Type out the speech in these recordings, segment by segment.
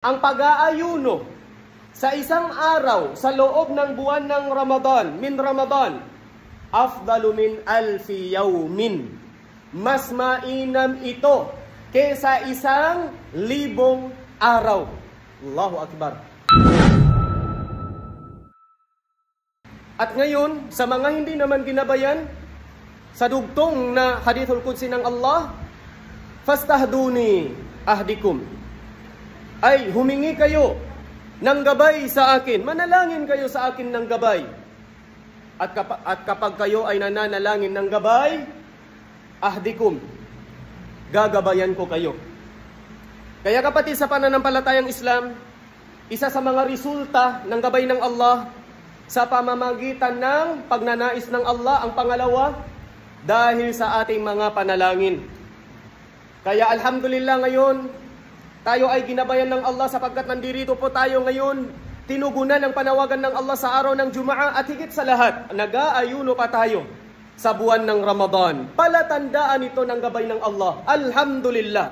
Ang pag-aayuno sa isang araw sa loob ng buwan ng Ramadan, afdalu min alfi yawmin. Mas mainam ito kaysa 1,000 araw. Allahu Akbar. At ngayon, sa mga hindi naman ginabayan, sa dugtong na hadithul qudsi ng Allah, fastahduni ahdikum, ay humingi kayo ng gabay sa akin, manalangin kayo sa akin ng gabay. At kapag kayo ay nananalangin ng gabay, ahdikum, gagabayan ko kayo. Kaya kapatid, sa pananampalatayang Islam, isa sa mga resulta ng gabay ng Allah sa pamamagitan ng pagnanais ng Allah, ang pangalawa, dahil sa ating mga panalangin. Kaya alhamdulillah ngayon, tayo ay ginabayan ng Allah sapagkat nandirito po tayo ngayon, tinugunan ng panawagan ng Allah sa araw ng Jumaa, at higit sa lahat, nag-aayuno pa tayo sa buwan ng Ramadan. Palatandaan ito ng gabay ng Allah. Alhamdulillah.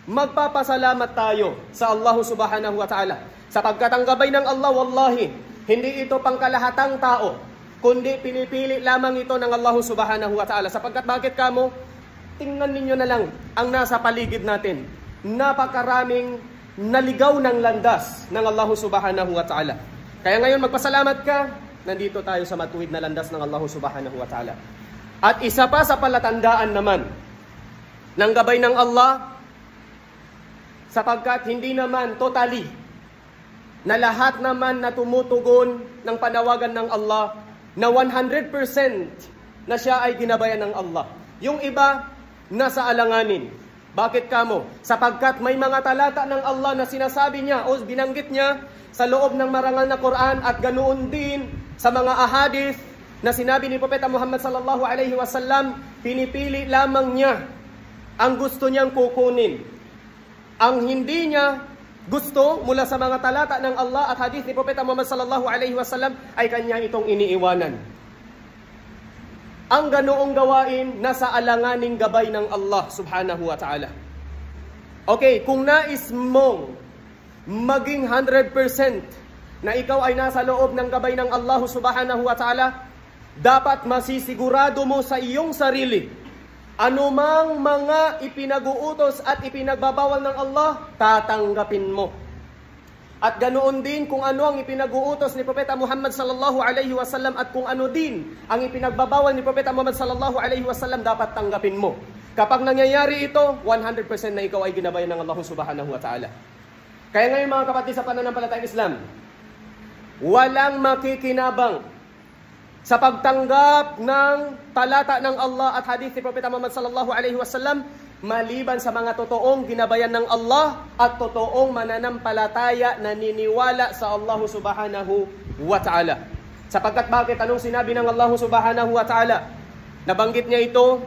Magpapasalamat tayo sa Allah subhanahu wa ta'ala. Sapagkat ang gabay ng Allah, wallahi, hindi ito pangkalahatang tao, kundi pinipili lamang ito ng Allah subhanahu wa ta'ala. Sapagkat bakit kamo? Tingnan ninyo na lang ang nasa paligid natin. Napakaraming naligaw ng landas ng Allah subhanahu wa ta'ala. Kaya ngayon magpasalamat ka, nandito tayo sa matuwid na landas ng Allah subhanahu wa ta'ala. At isa pa sa palatandaan naman ng gabay ng Allah, sapagkat hindi naman totally na lahat naman na tumutugon ng panawagan ng Allah na 100% na siya ay ginabayan ng Allah. Yung iba, nasa alanganin. Bakit kamo? Sapagkat may mga talata ng Allah na sinasabi niya o binanggit niya sa loob ng marangal na Quran, at ganoon din sa mga ahadith na sinabi ni Propeta Muhammad sallallahu alaihi wasallam, pinipili lamang niya ang gusto niyang kukunin. Ang hindi niya gusto mula sa mga talata ng Allah at hadith ni Propeta Muhammad sallallahu alaihi wasallam ay kanya itong iniiwanan. Ang ganoong gawain, nasa alanganing gabay ng Allah subhanahu wa ta'ala. Okay, kung nais mong maging 100% na ikaw ay nasa loob ng gabay ng Allah subhanahu wa ta'ala, dapat masisigurado mo sa iyong sarili, anumang mga ipinag-uutos at ipinagbabawal ng Allah, tatanggapin mo. At ganoon din kung ano ang ipinag-uutos ni Propeta Muhammad sallallahu alaihi wasallam, at kung ano din ang ipinagbabawal ni Propeta Muhammad sallallahu alaihi wasallam, dapat tanggapin mo. Kapag nangyayari ito, 100% na ikaw ay ginabayan ng Allah subhanahu wa ta'ala. Kaya ngayon mga kapatid, sa pananampalatayang Islam, walang makikinabang sa pagtanggap ng talata ng Allah at hadith ni Propeta Muhammad sallallahu alaihi wasallam, maliban sa mga totoong ginabayan ng Allah at totoong mananampalataya na niniwala sa Allah subhanahu wa ta'ala. Sapagkat bakit? Anong sinabi ng Allah subhanahu wa ta'ala? Nabanggit niya ito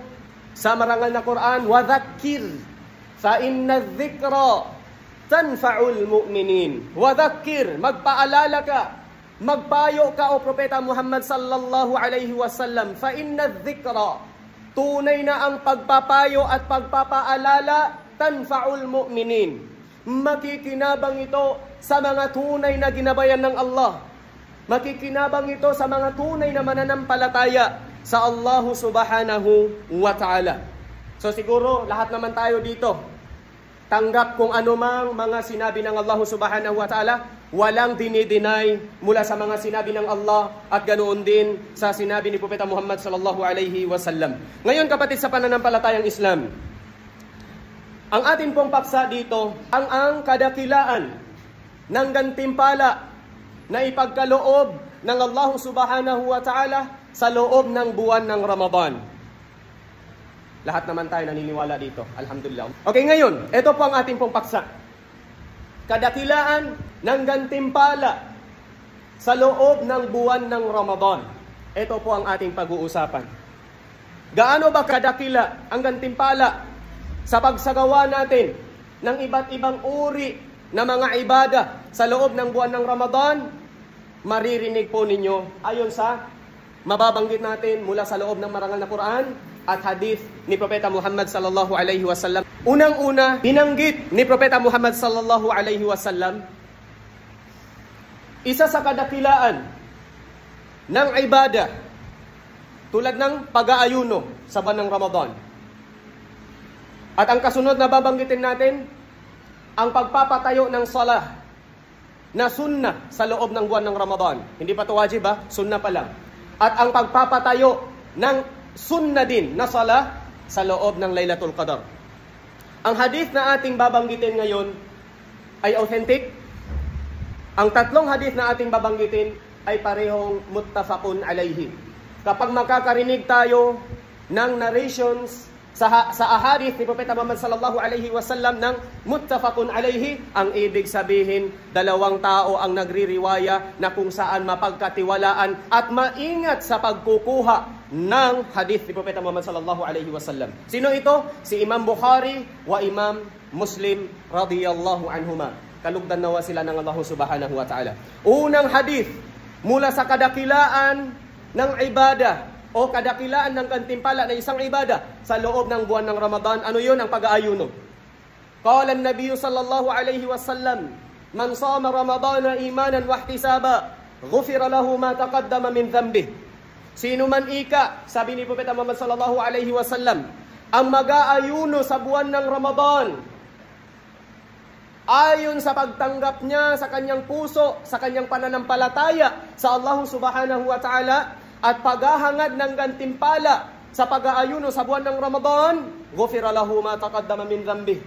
sa marangal na Quran, وَذَكِّرْ فَإِنَّ الذِّكْرَ تَنْفَعُ الْمُؤْمِنِينَ. وَذَكِّرْ, magpaalala ka, magpayo ka o Propeta Muhammad sallallahu alaihi wasallam, فَإِنَّ الذِّكْرَ, tunay na ang pagpapayo at pagpapaalala, tanfa'ul mu'minin, makikinabang ito sa mga tunay na ginabayan ng Allah. Makikinabang ito sa mga tunay na mananampalataya sa Allah subhanahu wa ta'ala. So siguro lahat naman tayo dito tanggap kung anumang mga sinabi ng Allah subhanahu wa ta'ala. Walang dinideny mula sa mga sinabi ng Allah at ganoon din sa sinabi ni Propeta Muhammad sallallahu alaihi wasallam. Ngayon kapatid, sa pananampalatayang Islam, ang atin pong paksa dito ang kadakilaan ng gantimpala na ipagkaloob ng Allah subhanahu wa ta'ala sa loob ng buwan ng Ramadan. Lahat naman tayo naniniwala dito, alhamdulillah. Okay, ngayon, ito po ang ating pong paksa. Kadakilaan ng gantimpala sa loob ng buwan ng Ramadan. Ito po ang ating pag-uusapan. Gaano ba kadakila ang gantimpala sa pagsagawa natin ng iba't ibang uri na mga ibada sa loob ng buwan ng Ramadan? Maririnig po ninyo ayon sa mababanggit natin mula sa loob ng marangal na Quran at hadith ni Propeta Muhammad sallallahu alaihi wasallam. Unang-una, binanggit ni Propeta Muhammad sallallahu alaihi wasallam isa sa kadakilaan ng ibadah tulad ng pag-aayuno sa buwan ng Ramadan. At ang kasunod na babanggitin natin, ang pagpapatayo ng salah na sunnah sa loob ng buwan ng Ramadan. Hindi pa ito wajib sunnah pa lang. At ang pagpapatayo ng sunnah din na salah sa loob ng Laylatul Qadar. Ang hadith na ating babanggitin ngayon ay authentic. Ang tatlong hadith na ating babanggitin ay parehong muttafaqun alayhi. Kapag makakarinig tayo ng narrations sa ahadith ni Propeta Muhammad sallallahu alaihi wasallam ng muttafaqun alayhi, ang ibig sabihin dalawang tao ang nagririwaya na kung saan mapagkatiwalaan at maingat sa pagkukuha ng hadith ni Propeta Muhammad sallallahu alaihi wasallam. Sino ito? Si Imam Bukhari wa Imam Muslim radhiyallahu anhuma. Kalugdan nawa sila ng Allah subhanahu wa ta'ala. Unang hadith mula sa kadakilaan ng ibadah o kadakilaan ng gantimpala na isang ibadah sa loob ng buwan ng Ramadan. Ano yun? Ang pag-aayuno. Qala an-nabiy sallallahu alayhi wa sallam, man sama Ramadana imanan wa ihtisaba, ghufira lahu ma taqaddama min dhanbih. Sino man ika, sabi ni Propeta Muhammad sallallahu alayhi wa sallam, ang mag-aayuno sa buwan ng Ramadan ayon sa pagtanggap niya sa kanyang puso, sa kanyang pananampalataya sa Allah subhanahu wa ta'ala, at paghahangad ng gantimpala sa pag-aayuno sa buwan ng Ramadan, ghufira lahu ma taqaddama min dhanbih.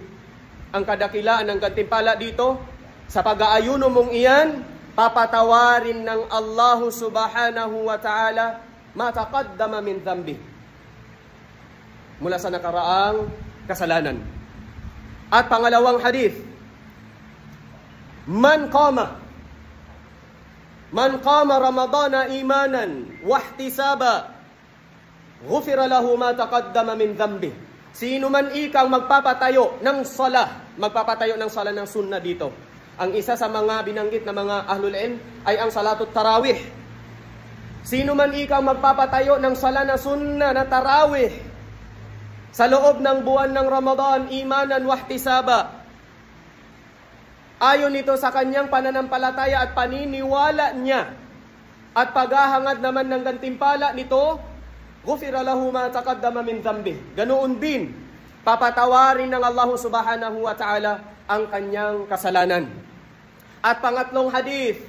Ang kadakilaan ng gantimpala dito, sa pag-aayuno mong iyan, papatawarin ng Allah subhanahu wa ta'ala ma taqaddama min dhanbih, mula sa nakaraang kasalanan. At pangalawang hadith, man qama Ramadana imanan wa ihtisaba, ghufira lahu ma taqaddama min dhanbih. Sino man ikang magpapatayo ng salah ng sunnah dito. Ang isa sa mga binanggit na mga ahlul ilm ay ang salatut tarawih. Sino man ikang magpapatayo ng salah na sunnah na tarawih sa loob ng buwan ng Ramadan imanan wa ihtisaba, ayon nito sa kanyang pananampalataya at paniniwala niya, at paghahangad naman ng gantimpala nito, ghufira lahu ma taqaddama min dhanbih. Ganoon din, papatawarin ng Allah subhanahu wa ta'ala ang kanyang kasalanan. At pangatlong hadith,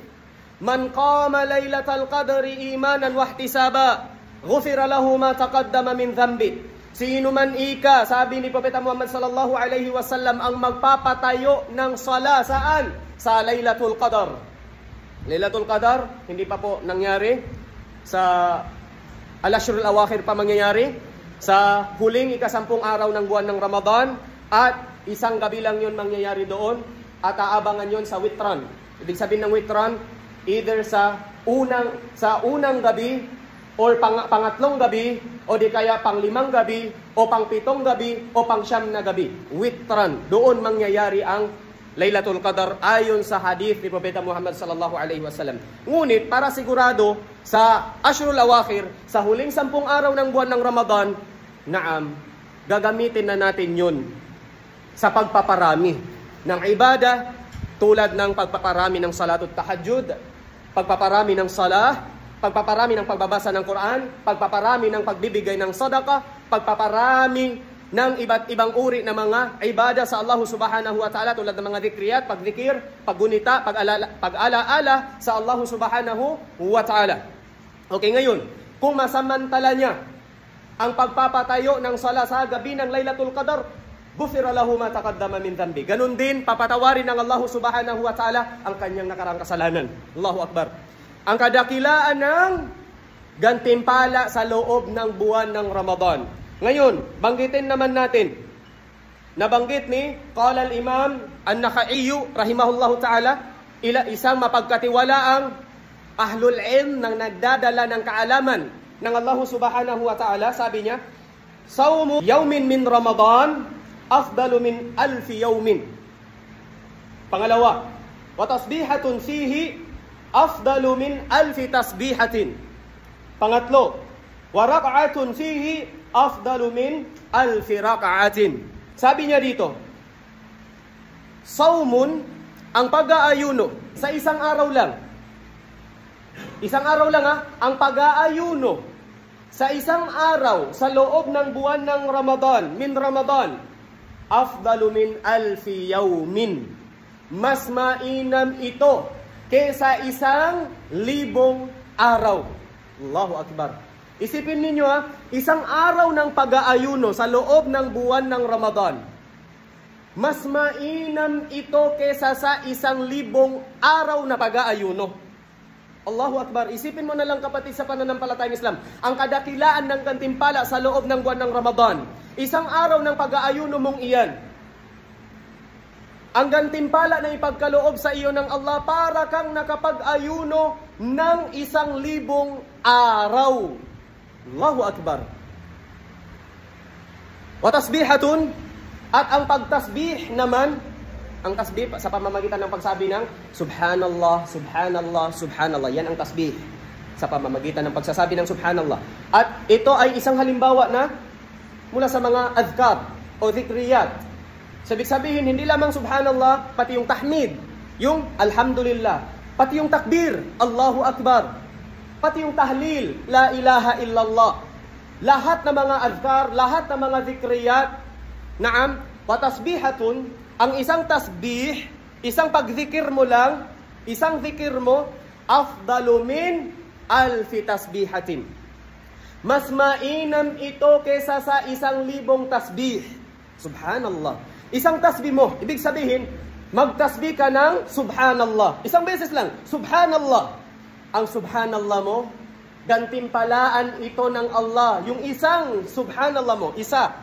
man qama laylatal qadri imanan wa ihtisaba, ghufira lahu ma taqaddama min dhanbih. Sino man ika, sabi ni Propeta Muhammad sallallahu alaihi wasallam, ang magpapatayo ng sala saan? Sa Laylatul Qadar. Laylatul Qadar, hindi pa po nangyari. Sa al-ashrul awakhir pa mangyayari. Sa huling ikasampung araw ng buwan ng Ramadan. At isang gabi lang yun mangyayari doon. At aabangan yun sa witran. Ibig sabihin ng witran, either sa unang gabi, or pangatlong gabi, o di kaya panglimang gabi, o pangpitong gabi, o pangsyam na gabi. Witran. Doon mangyayari ang Laylatul Qadar ayon sa hadith ni Propeta Muhammad sallallahu alaihi wasallam. Ngunit para sigurado, sa Ashrul Awakhir, sa huling 10 araw ng buwan ng Ramadan, gagamitin na natin yun sa pagpaparami ng ibadah, tulad ng pagpaparami ng salatut tahajjud, pagpaparami ng salah, pagpaparami ng pagbabasa ng Quran, pagpaparami ng pagbibigay ng sadaqah, pagpaparami ng iba't ibang uri ng mga ibadah sa Allah subhanahu wa ta'ala, tulad ng mga dhikriyat, pagdikir, paggunita, pag-alaala sa Allah subhanahu wa ta'ala. Okay, ngayon, kung masamantala niya ang pagpapatayo ng sala sa gabi ng Laylatul Qadar, ghufira lahu ma taqaddama min dhanbi. Ganun din, papatawarin ng Allah subhanahu wa ta'ala ang kanyang nakaraang kasalanan. Allahu Akbar. Ang kadakilaan ng gantimpala sa loob ng buwan ng Ramadan. Ngayon, banggitin naman natin. Nabanggit ni qala al-Imam An-Nakhai rahimahullahu ta'ala, isang mapagkatiwalaang ahlul ilm nang nagdadala ng kaalaman ng Allah subhanahu wa ta'ala. Sabi niya, sawmu yawmin min Ramadan afdalu min alfi yawmin. Pangalawa, wa tasbihatun fihi afdalu min alfi tasbihatin. Pangatlo, wa rak'atun fihi afdalu min alfi rak'atin. Sabi niya dito, saumun, ang pag-aayuno sa isang araw lang. Isang araw lang ang pag-aayuno sa isang araw sa loob ng buwan ng Ramadan, min Ramadan, afdalu min alfi yawmin. Mas mainam ito kaysa 1,000 araw. Allahu Akbar. Isipin ninyo isang araw ng pag-aayuno sa loob ng buwan ng Ramadan. Mas mainam ito kaysa sa 1,000 araw na pag-aayuno. Allahu Akbar. Isipin mo na lang kapatid sa pananampalatayang Islam, ang kadakilaan ng gantimpala sa loob ng buwan ng Ramadan. Isang araw ng pag-aayuno mong iyan. Ang gantimpala na ipagkaloob sa iyo ng Allah, para kang nakapag-ayuno ng 1,000 araw. Allahu Akbar. Wa tasbihatun, at ang pagtasbih naman, ang tasbih sa pamamagitan ng pagsabi ng Subhanallah, Subhanallah, Subhanallah. Yan ang tasbih sa pamamagitan ng pagsasabi ng Subhanallah. At ito ay isang halimbawa na mula sa mga adhkar o dhikriyat. Sabi sabihin, hindi lamang Subhanallah, pati yung tahmid, yung Alhamdulillah, pati yung takbir, Allahu Akbar, pati yung tahlil, La ilaha illallah. Lahat ng mga adhkar, lahat ng mga dhikriyat, naam, wa tasbihatun, ang isang tasbih, isang pagzikir mo lang, isang zikir mo, afdalu min alfi tasbihatin. Mas mainam ito kaysa sa 1,000 tasbih. Subhanallah. Isang tasbih mo, ibig sabihin, magtasbih ka ng Subhanallah. Isang beses lang, Subhanallah. Ang Subhanallah mo, gantimpalaan ito ng Allah. Yung isang Subhanallah mo, isa.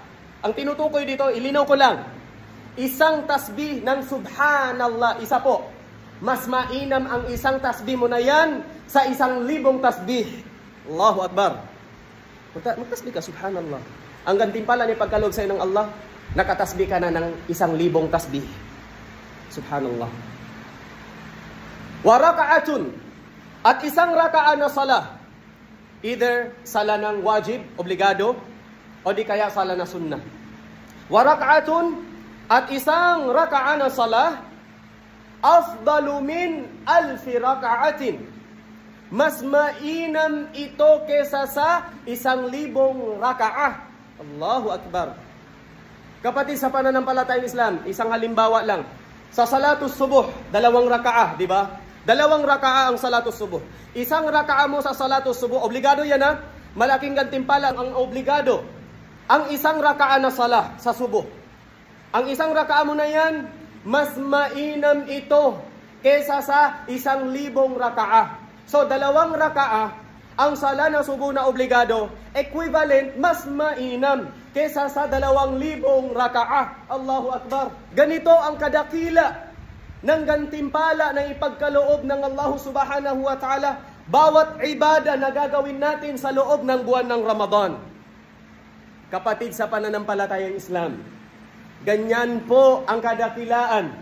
Ang tinutukoy dito, ilinaw ko lang. Isang tasbih ng Subhanallah, isa po. Mas mainam ang isang tasbih mo na yan sa 1,000 tasbih. Allahu Akbar. Magtasbih ka, Subhanallah. Ang gantimpala ni pagkaloob sa'yo ng Allah, nakatasbih ka na ng 1,000 tasbih. Subhanallah. Wa raka'atun, at isang raka'a na salah. Either sala ng wajib, obligado, o di kaya sala na sunnah. Wa raka'atun, at isang raka'a na salah, afdalu min alfi raka'atin. Mas mainam ito kesa sa 1,000 raka'ah. Allahu Akbar. Kapatid sa pananampalatayang Islam, isang halimbawa lang. Sa salatus subuh, 2 raka'ah, di ba? 2 raka'ah ang salatus subuh. Isang raka'ah mo sa salatus subuh, obligado yan Malaking gantimpala ang obligado. Ang isang raka'ah na salah sa subuh. Ang isang raka'ah mo na yan, mas mainam ito kesa sa 1,000 raka'ah. So, 2 raka'ah, ang sala na subuh na obligado, equivalent, mas mainam kesa sa 2,000 raka'ah. Allahu Akbar. Ganito ang kadakila ng gantimpala na ipagkaloob ng Allah subhanahu wa ta'ala bawat ibada na gagawin natin sa loob ng buwan ng Ramadan. Kapatid sa pananampalatayang Islam, ganyan po ang kadakilaan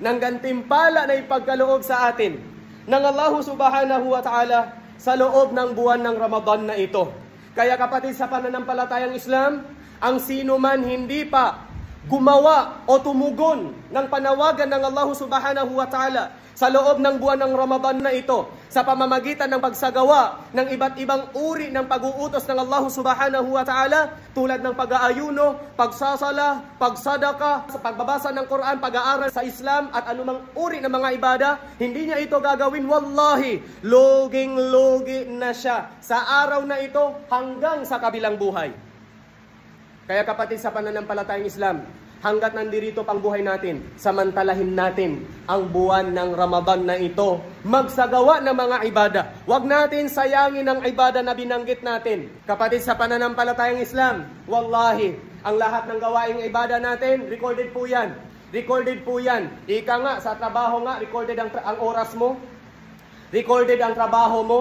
ng gantimpala na ipagkaloob sa atin ng Allah subhanahu wa ta'ala sa loob ng buwan ng Ramadan na ito. Kaya kapatid sa pananampalatayang Islam, ang sino man hindi pa gumawa o tumugon ng panawagan ng Allah subhanahu wa ta'ala sa loob ng buwan ng Ramadan na ito, sa pamamagitan ng pagsagawa ng iba't ibang uri ng pag-uutos ng Allah subhanahu wa ta'ala, tulad ng pag-aayuno, pagsasala, pagsadaka, sa pagbabasa ng Quran, pag-aaral sa Islam, at anumang uri ng mga ibada, hindi niya ito gagawin, wallahi, loging-logi na siya sa araw na ito hanggang sa kabilang buhay. Kaya kapatid sa pananampalatayang Islam, hanggat nandirito pang buhay natin, samantalahin natin ang buwan ng Ramadan na ito. Magsagawa ng mga ibada. Huwag natin sayangin ang ibada na binanggit natin. Kapatid sa pananampalatayang Islam, wallahi, ang lahat ng gawaing ibada natin, recorded po yan. Recorded po yan. Ika nga, sa trabaho nga, recorded ang oras mo. Recorded ang trabaho mo.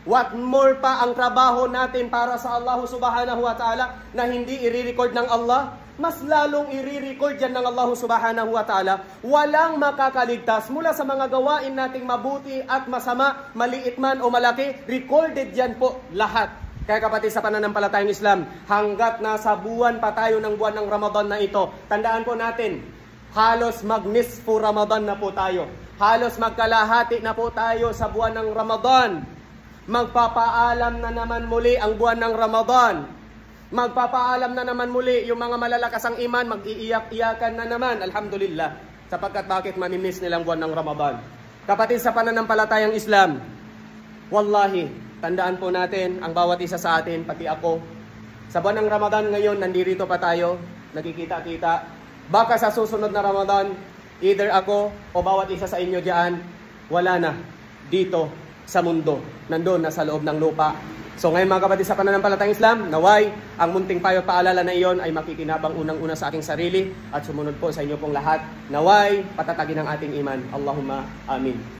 What more pa ang trabaho natin para sa Allah subhanahu wa ta'ala na hindi i-record ng Allah? Mas lalong i-record yan ng Allah subhanahu wa ta'ala. Walang makakaligtas mula sa mga gawain nating mabuti at masama, maliit man o malaki. Recorded yan po lahat. Kaya kapatid sa pananampalatayang Islam, hanggat nasa buwan pa tayo ng buwan ng Ramadan na ito, tandaan po natin, halos mag-nisfu Ramadan na po tayo. Halos magkalahati na po tayo sa buwan ng Ramadan. Magpapaalam na naman muli ang buwan ng Ramadan. Magpapaalam na naman muli yung mga malalakas ang iman, mag-iiyak-iyakan na naman, alhamdulillah. Sapagkat bakit mamimiss nilang buwan ng Ramadan. Kapatid sa pananampalatayang Islam, wallahi, tandaan po natin, ang bawat isa sa atin, pati ako, sa buwan ng Ramadan ngayon, nandirito pa tayo, nagkikita-kita. Baka sa susunod na Ramadan, either ako o bawat isa sa inyo diyan, wala na dito sa mundo. Nandun na sa loob ng lupa. So ngayon mga kapatid sa pananampalatayang Islam, naway ang munting payo at paalala na iyon ay makikinabang unang-una sa aking sarili at sumunod po sa inyo pong lahat. Naway patatagin ang ating iman. Allahumma amin.